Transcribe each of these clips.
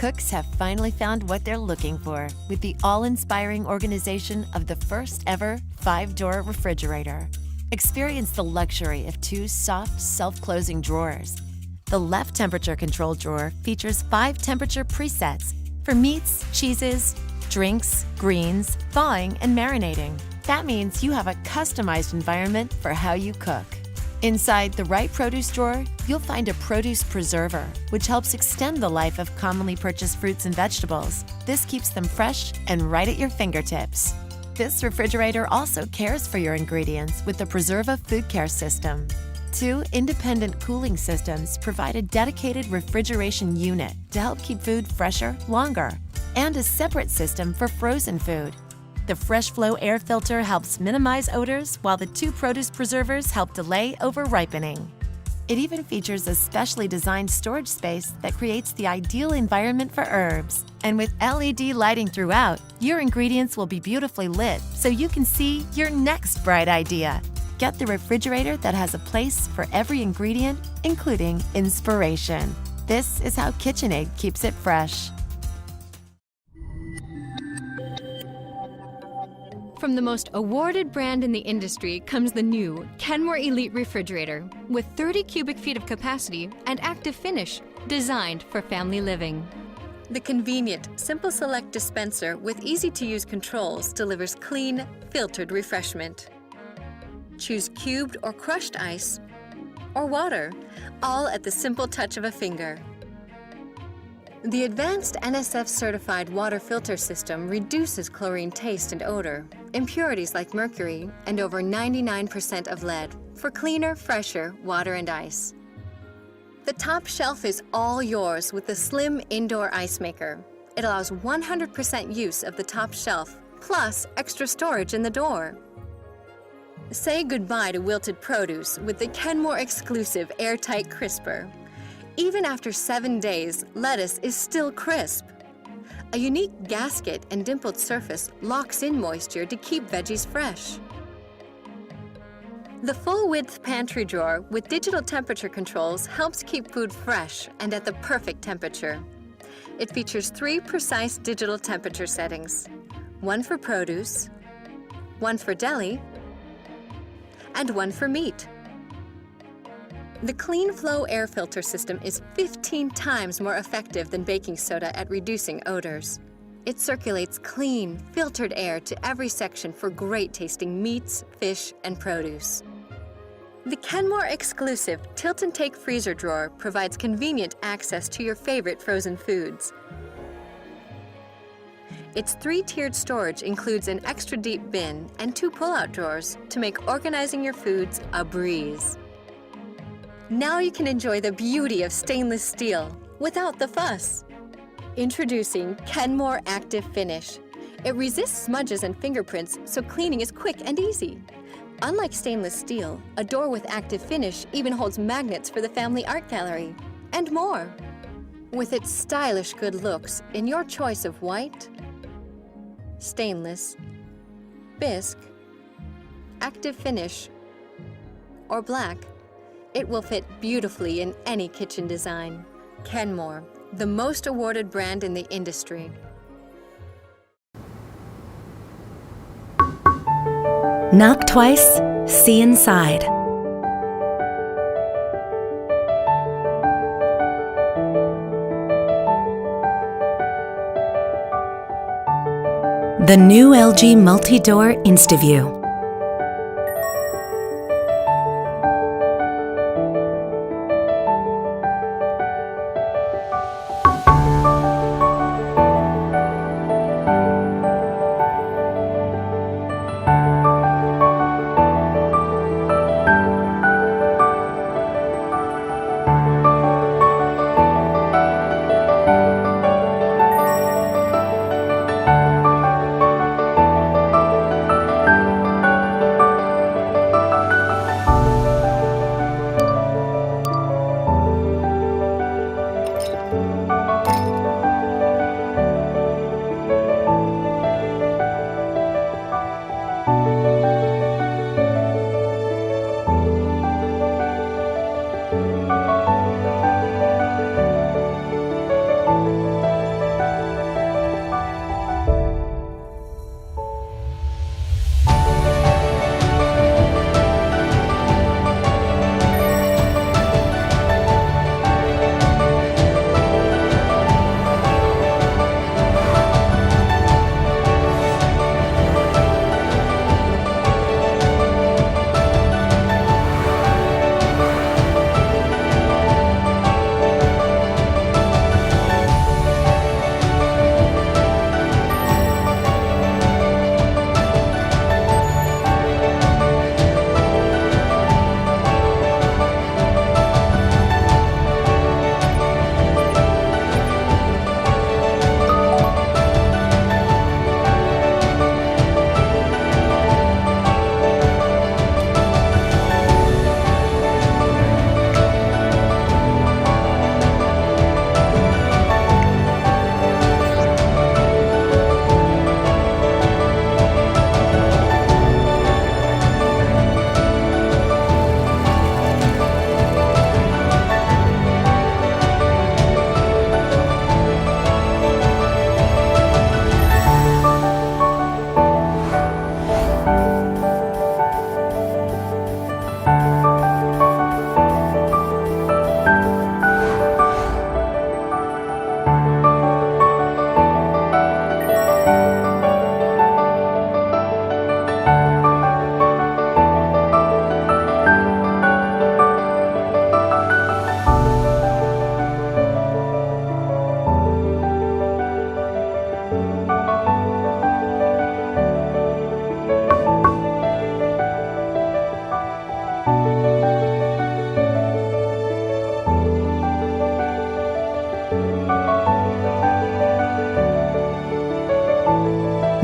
cooks have finally found what they're looking for with the all-inspiring organization of the first ever 5-door refrigerator. Experience the luxury of 2 soft, self-closing drawers. The left temperature control drawer features 5 temperature presets for meats, cheeses, drinks, greens, thawing, and marinating. That means you have a customized environment for how you cook. Inside the right produce drawer, you'll find a produce preserver, which helps extend the life of commonly purchased fruits and vegetables. This keeps them fresh and right at your fingertips. This refrigerator also cares for your ingredients with the Preserva food care system. 2 independent cooling systems provide a dedicated refrigeration unit to help keep food fresher longer, and a separate system for frozen food. The Fresh Flow air filter helps minimize odors, while the 2 produce preservers help delay over-ripening. It even features a specially designed storage space that creates the ideal environment for herbs. And with LED lighting throughout, your ingredients will be beautifully lit so you can see your next bright idea. Get the refrigerator that has a place for every ingredient, including inspiration. This is how KitchenAid keeps it fresh. From the most awarded brand in the industry comes the new Kenmore Elite Refrigerator with 30 cubic feet of capacity and active finish, designed for family living. The convenient Simple Select dispenser with easy-to-use controls delivers clean, filtered refreshment. Choose cubed or crushed ice or water, all at the simple touch of a finger. The advanced NSF-certified water filter system reduces chlorine taste and odor, impurities like mercury, and over 99% of lead for cleaner, fresher water and ice. The top shelf is all yours with the slim indoor ice maker. It allows 100% use of the top shelf, plus extra storage in the door. Say goodbye to wilted produce with the Kenmore exclusive airtight crisper. Even after 7 days, lettuce is still crisp. A unique gasket and dimpled surface locks in moisture to keep veggies fresh. The full-width pantry drawer with digital temperature controls helps keep food fresh and at the perfect temperature. It features 3 precise digital temperature settings, 1 for produce, 1 for deli, and 1 for meat. The Clean Flow air filter system is 15 times more effective than baking soda at reducing odors. It circulates clean, filtered air to every section for great-tasting meats, fish, and produce. The Kenmore exclusive Tilt and Take freezer drawer provides convenient access to your favorite frozen foods. Its 3-tiered storage includes an extra deep bin and 2 pull-out drawers to make organizing your foods a breeze. Now you can enjoy the beauty of stainless steel without the fuss. Introducing Kenmore Active Finish. It resists smudges and fingerprints, so cleaning is quick and easy. Unlike stainless steel, a door with active finish even holds magnets for the family art gallery, and more. With its stylish good looks in your choice of white, stainless, bisque, active finish, or black, it will fit beautifully in any kitchen design. Kenmore, the most awarded brand in the industry. Knock twice, see inside. The new LG multi-door InstaView.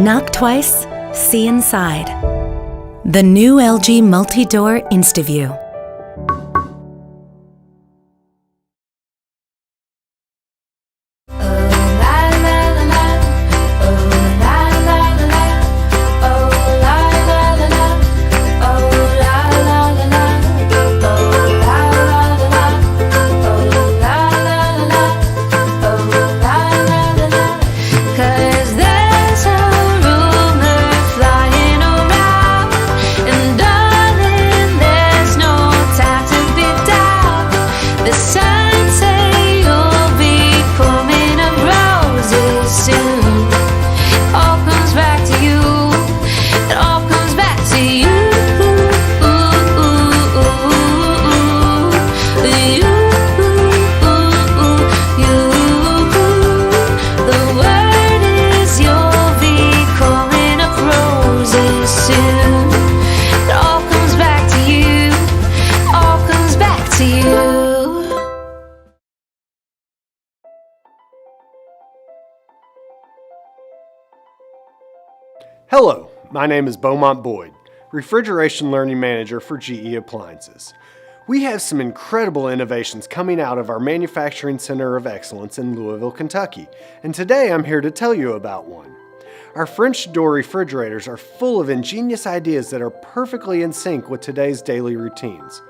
Knock twice, see inside. The new LG multi-door InstaView. Hello, my name is Beaumont Boyd, Refrigeration Learning Manager for GE Appliances. We have some incredible innovations coming out of our Manufacturing Center of Excellence in Louisville, Kentucky, and today I'm here to tell you about one. Our French door refrigerators are full of ingenious ideas that are perfectly in sync with today's daily routines.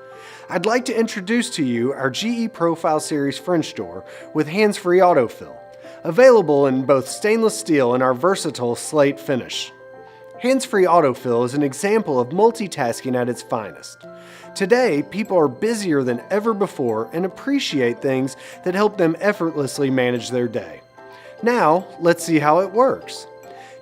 I'd like to introduce to you our GE Profile Series French door with hands-free autofill, available in both stainless steel and our versatile slate finish. Hands-free autofill is an example of multitasking at its finest. Today, people are busier than ever before and appreciate things that help them effortlessly manage their day. Now, let's see how it works.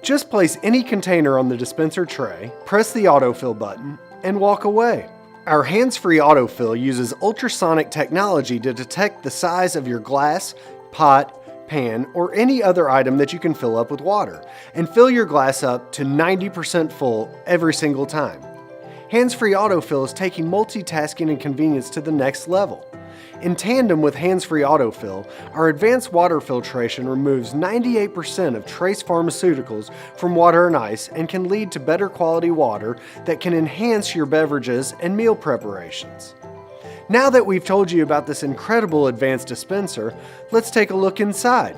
Just place any container on the dispenser tray, press the autofill button, and walk away. Our hands-free autofill uses ultrasonic technology to detect the size of your glass, pot, pan, or any other item that you can fill up with water, and fill your glass up to 90% full every single time. Hands-free autofill is taking multitasking and convenience to the next level. In tandem with hands-free autofill, our advanced water filtration removes 98% of trace pharmaceuticals from water and ice and can lead to better quality water that can enhance your beverages and meal preparations. Now that we've told you about this incredible advanced dispenser, let's take a look inside.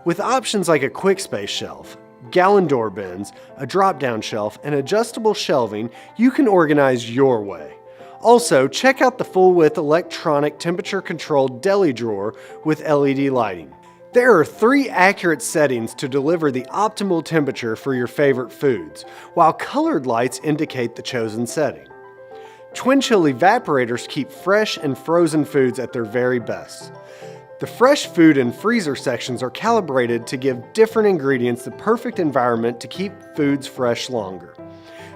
With options like a quick space shelf, gallon door bins, a drop-down shelf, and adjustable shelving, you can organize your way. Also, check out the full-width electronic temperature-controlled deli drawer with LED lighting. There are 3 accurate settings to deliver the optimal temperature for your favorite foods, while colored lights indicate the chosen setting. Twin chill evaporators keep fresh and frozen foods at their very best. The fresh food and freezer sections are calibrated to give different ingredients the perfect environment to keep foods fresh longer.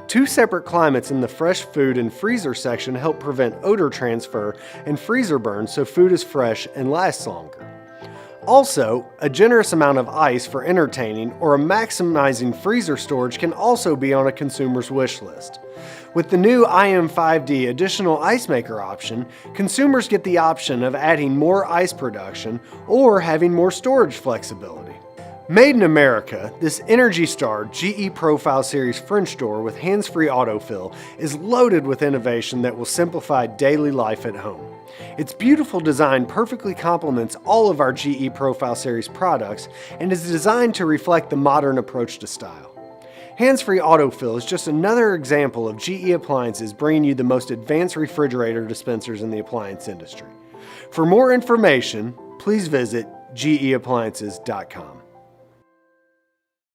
2 separate climates in the fresh food and freezer section help prevent odor transfer and freezer burn so food is fresh and lasts longer. Also, a generous amount of ice for entertaining or maximizing freezer storage can also be on a consumer's wish list. With the new IM5D additional ice maker option, consumers get the option of adding more ice production or having more storage flexibility. Made in America, this Energy Star GE Profile Series French door with hands-free autofill is loaded with innovation that will simplify daily life at home. Its beautiful design perfectly complements all of our GE Profile Series products and is designed to reflect the modern approach to style. Hands-free autofill is just another example of GE Appliances bringing you the most advanced refrigerator dispensers in the appliance industry. For more information, please visit geappliances.com.